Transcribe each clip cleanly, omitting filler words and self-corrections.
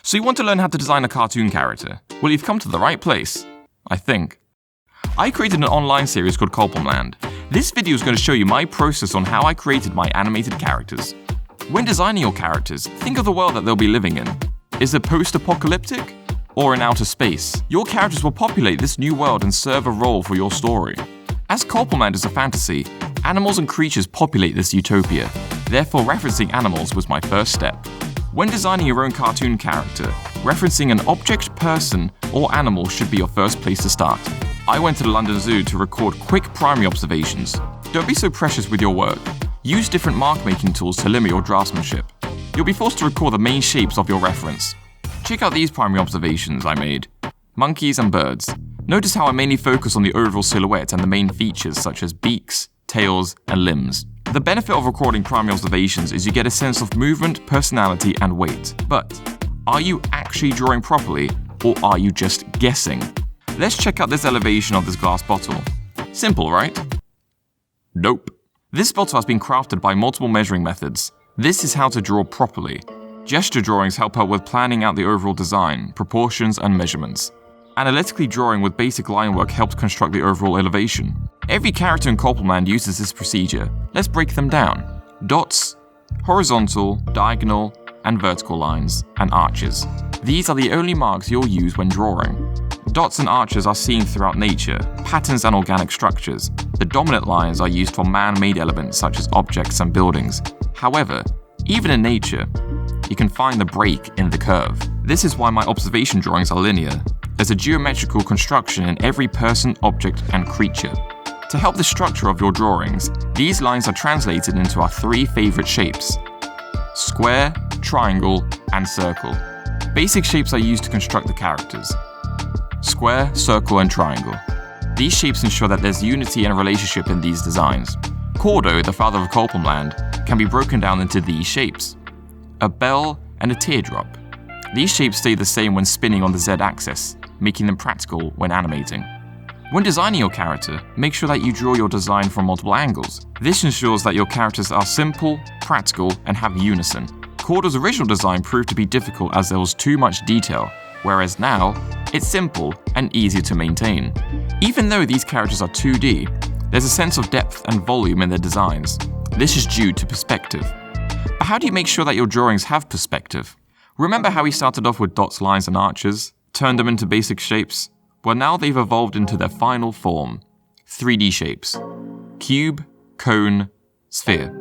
So you want to learn how to design a cartoon character? Well, you've come to the right place, I think. I created an online series called Culpamland. This video is going to show you my process on how I created my animated characters. When designing your characters, think of the world that they'll be living in. Is it post-apocalyptic? Or in outer space? Your characters will populate this new world and serve a role for your story. As Culpamland is a fantasy, animals and creatures populate this utopia. Therefore, referencing animals was my first step. When designing your own cartoon character, referencing an object, person, or animal should be your first place to start. I went to the London Zoo to record quick primary observations. Don't be so precious with your work. Use different mark-making tools to limit your draftsmanship. You'll be forced to record the main shapes of your reference. Check out these primary observations I made. Monkeys and birds. Notice how I mainly focus on the overall silhouette and the main features such as beaks, tails, and limbs. The benefit of recording primary observations is you get a sense of movement, personality, and weight. But are you actually drawing properly, or are you just guessing? Let's check out this elevation of this glass bottle. Simple, right? Nope. This bottle has been crafted by multiple measuring methods. This is how to draw properly. Gesture drawings help out with planning out the overall design, proportions, and measurements. Analytically drawing with basic line work helps construct the overall elevation. Every character in Culpamland uses this procedure. Let's break them down. Dots, horizontal, diagonal, and vertical lines, and arches. These are the only marks you'll use when drawing. Dots and arches are seen throughout nature, patterns and organic structures. The dominant lines are used for man-made elements such as objects and buildings. However, even in nature, you can find the break in the curve. This is why my observation drawings are linear. There's a geometrical construction in every person, object, and creature. To help the structure of your drawings, these lines are translated into our three favorite shapes: square, triangle, and circle. Basic shapes are used to construct the characters: square, circle, and triangle. These shapes ensure that there's unity and relationship in these designs. Cordo, the father of Culpamland, can be broken down into these shapes: a bell and a teardrop. These shapes stay the same when spinning on the Z-axis, making them practical when animating. When designing your character, make sure that you draw your design from multiple angles. This ensures that your characters are simple, practical, and have unison. Cordo's original design proved to be difficult as there was too much detail, whereas now, it's simple and easy to maintain. Even though these characters are 2D, there's a sense of depth and volume in their designs. This is due to perspective. But how do you make sure that your drawings have perspective? Remember how we started off with dots, lines, and arches, turned them into basic shapes? Well, now they've evolved into their final form: 3D shapes. Cube, cone, sphere.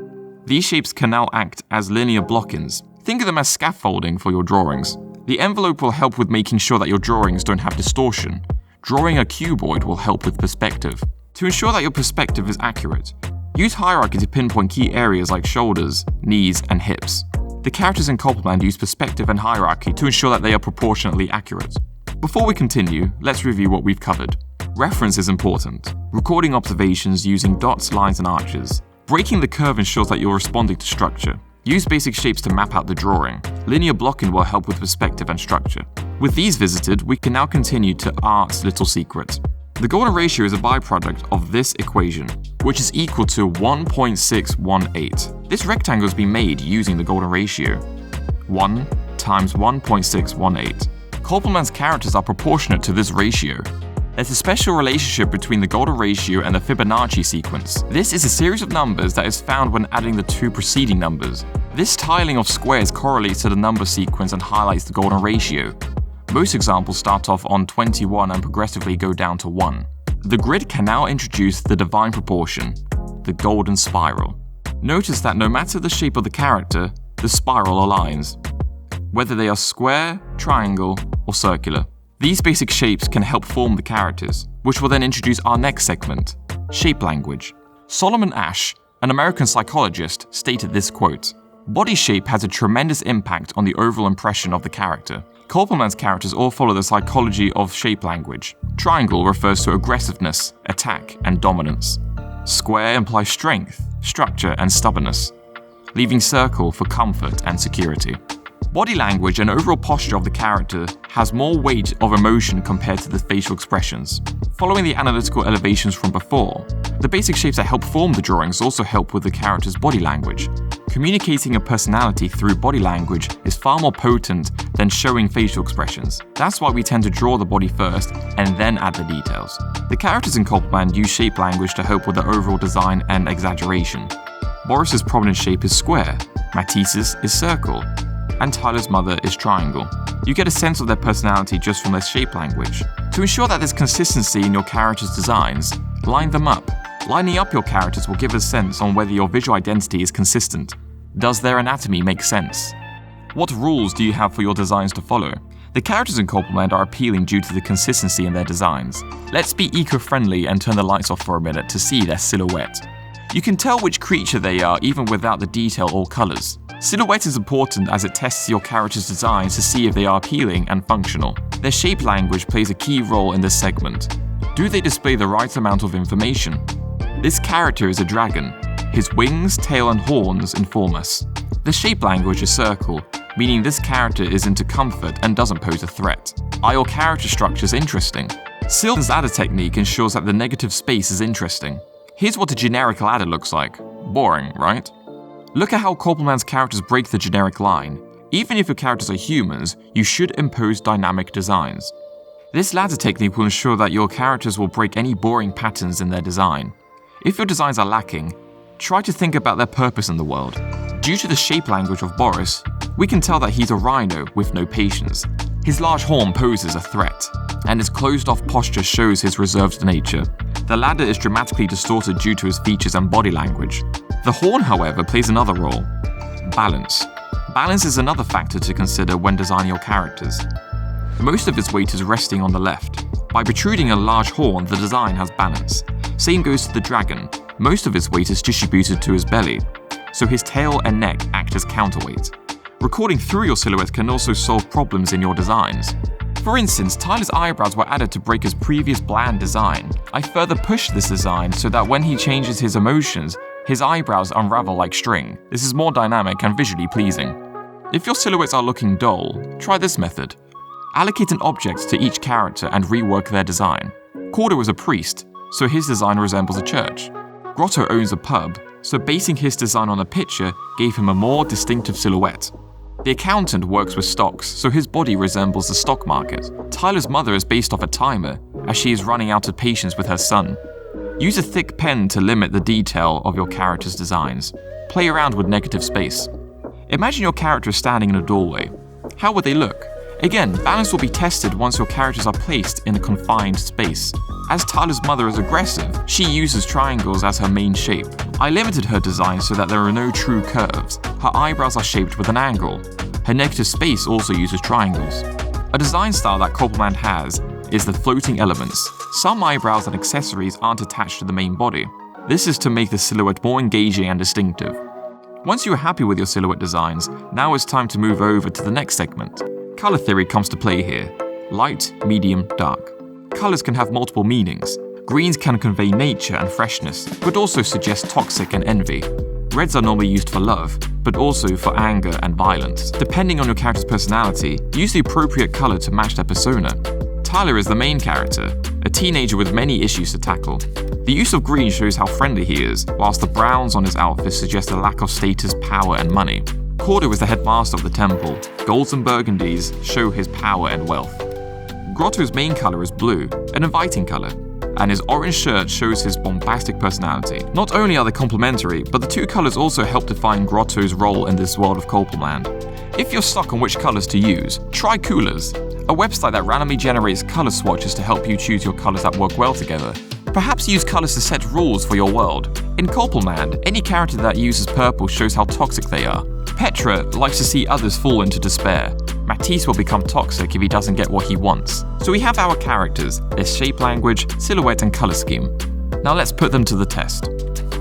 These shapes can now act as linear block-ins. Think of them as scaffolding for your drawings. The envelope will help with making sure that your drawings don't have distortion. Drawing a cuboid will help with perspective. To ensure that your perspective is accurate, use hierarchy to pinpoint key areas like shoulders, knees, and hips. The characters in Culpamland use perspective and hierarchy to ensure that they are proportionately accurate. Before we continue, let's review what we've covered. Reference is important. Recording observations using dots, lines, and arches. Breaking the curve ensures that you're responding to structure. Use basic shapes to map out the drawing. Linear blocking will help with perspective and structure. With these visited, we can now continue to art's little secret. The golden ratio is a byproduct of this equation, which is equal to 1.618. This rectangle has been made using the golden ratio. 1 times 1.618. Culpamland's characters are proportionate to this ratio. There's a special relationship between the golden ratio and the Fibonacci sequence. This is a series of numbers that is found when adding the two preceding numbers. This tiling of squares correlates to the number sequence and highlights the golden ratio. Most examples start off on 21 and progressively go down to 1. The grid can now introduce the divine proportion, the golden spiral. Notice that no matter the shape of the character, the spiral aligns, whether they are square, triangle, or circular. These basic shapes can help form the characters, which will then introduce our next segment, shape language. Solomon Asch, an American psychologist, stated this quote: "Body shape has a tremendous impact on the overall impression of the character." Culpamland's characters all follow the psychology of shape language. Triangle refers to aggressiveness, attack, and dominance. Square implies strength, structure, and stubbornness, leaving circle for comfort and security. Body language and overall posture of the character has more weight of emotion compared to the facial expressions. following the analytical elevations from before. The basic shapes that help form the drawings also help with the character's body language. Communicating a personality through body language is far more potent than showing facial expressions. That's why we tend to draw the body first and then add the details. The characters in Culpamland use shape language to help with the overall design and exaggeration. Boris's prominent shape is square, Matisse's is circle, and Tyler's mother is triangle. You get a sense of their personality just from their shape language. To ensure that there's consistency in your character's designs, line them up. Lining up your characters will give a sense on whether your visual identity is consistent. Does their anatomy make sense? What rules do you have for your designs to follow? The characters in Culpamland are appealing due to the consistency in their designs. Let's be eco-friendly and turn the lights off for a minute to see their silhouette. You can tell which creature they are even without the detail or colors. Silhouette is important as it tests your character's designs to see if they are appealing and functional. Their shape language plays a key role in this segment. Do they display the right amount of information? This character is a dragon. His wings, tail, and horns inform us. The shape language is circle, meaning this character is into comfort and doesn't pose a threat. Are your character structures interesting? Sylvan's ladder technique ensures that the negative space is interesting. Here's what a generic ladder looks like. Boring, right? Look at how Culpamland's characters break the generic line. Even if your characters are humans, you should impose dynamic designs. This ladder technique will ensure that your characters will break any boring patterns in their design. If your designs are lacking, try to think about their purpose in the world. Due to the shape language of Boris, we can tell that he's a rhino with no patience. His large horn poses a threat, and his closed-off posture shows his reserved nature. The ladder is dramatically distorted due to his features and body language. The horn, however, plays another role. Balance. Balance is another factor to consider when designing your characters. Most of his weight is resting on the left. By protruding a large horn, the design has balance. Same goes to the dragon. Most of his weight is distributed to his belly, so his tail and neck act as counterweight. Recording through your silhouette can also solve problems in your designs. For instance, Tyler's eyebrows were added to break his previous bland design. I further pushed this design so that when he changes his emotions, his eyebrows unravel like string. This is more dynamic and visually pleasing. If your silhouettes are looking dull, try this method. Allocate an object to each character and rework their design. Cordo is a priest, so his design resembles a church. Grotto owns a pub, so basing his design on a picture gave him a more distinctive silhouette. The accountant works with stocks, so his body resembles the stock market. Tyler's mother is based off a timer, as she is running out of patience with her son. Use a thick pen to limit the detail of your character's designs. Play around with negative space. Imagine your character standing in a doorway. How would they look? Again, balance will be tested once your characters are placed in a confined space. As Tyler's mother is aggressive, she uses triangles as her main shape. I limited her design so that there are no true curves. Her eyebrows are shaped with an angle. Her negative space also uses triangles. A design style that Culpamland has is the floating elements. Some eyebrows and accessories aren't attached to the main body. This is to make the silhouette more engaging and distinctive. Once you are happy with your silhouette designs, now it's time to move over to the next segment. Color theory comes to play here. Light, medium, dark. Colors can have multiple meanings. Greens can convey nature and freshness, but also suggest toxic and envy. Reds are normally used for love, but also for anger and violence. Depending on your character's personality, use the appropriate color to match their persona. Tyler is the main character, a teenager with many issues to tackle. The use of green shows how friendly he is, whilst the browns on his outfit suggest a lack of status, power, and money. Cordo is the headmaster of the temple. Golds and burgundies show his power and wealth. Grotto's main color is blue, an inviting color, and his orange shirt shows his bombastic personality. Not only are they complementary, but the two colors also help define Grotto's role in this world of Culpamland. If you're stuck on which colors to use, try Coolors, a website that randomly generates color swatches to help you choose your colors that work well together. Perhaps use colors to set rules for your world. In Culpamland, any character that uses purple shows how toxic they are. Petra likes to see others fall into despair. Matisse will become toxic if he doesn't get what he wants. So we have our characters, their shape language, silhouette and color scheme. Now let's put them to the test.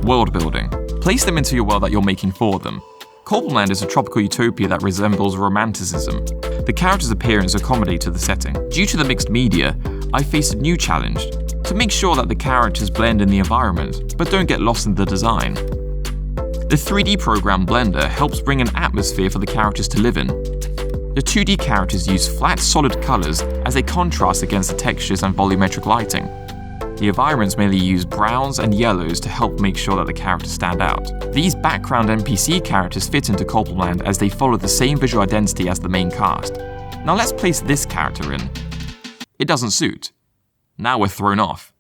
World building. Place them into your world that you're making for them. Culpamland is a tropical utopia that resembles romanticism. The characters' appearance accommodate to the setting. Due to the mixed media, I faced a new challenge to make sure that the characters blend in the environment, but don't get lost in the design. The 3D program Blender helps bring an atmosphere for the characters to live in. The 2D characters use flat, solid colors as they contrast against the textures and volumetric lighting. The environments mainly use browns and yellows to help make sure that the characters stand out. These background NPC characters fit into Culpamland as they follow the same visual identity as the main cast. Now let's place this character in. It doesn't suit. Now we're thrown off.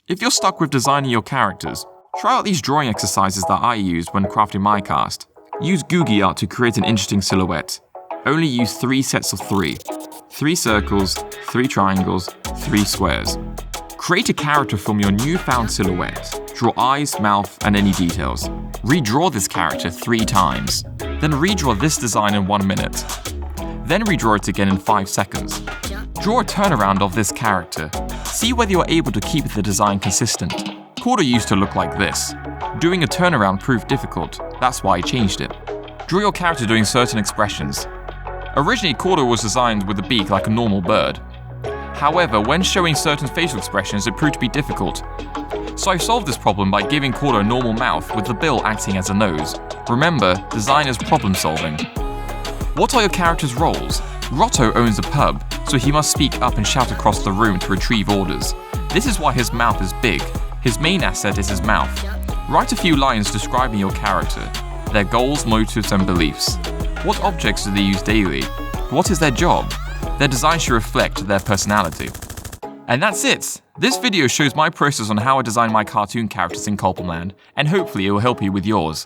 If you're stuck with designing your characters, try out these drawing exercises that I used when crafting my cast. Use Googie Art to create an interesting silhouette. Only use 3 sets of 3. 3 circles, 3 triangles, 3 squares. Create a character from your newfound silhouette. Draw eyes, mouth, and any details. Redraw this character 3 times. Then redraw this design in 1 minute. Then redraw it again in 5 seconds. Draw a turnaround of this character. See whether you're able to keep the design consistent. Coolor used to look like this. Doing a turnaround proved difficult, that's why I changed it. Draw your character doing certain expressions. Originally, Coolor was designed with a beak like a normal bird. However, when showing certain facial expressions, it proved to be difficult. So I solved this problem by giving Coolor a normal mouth with the bill acting as a nose. Remember, design is problem solving. What are your character's roles? Grotto owns a pub, so he must speak up and shout across the room to retrieve orders. This is why his mouth is big. His main asset is his mouth. Write a few lines describing your character, their goals, motives, and beliefs. What objects do they use daily? What is their job? Their design should reflect their personality. And that's it! This video shows my process on how I design my cartoon characters in Culpamland, and hopefully it will help you with yours.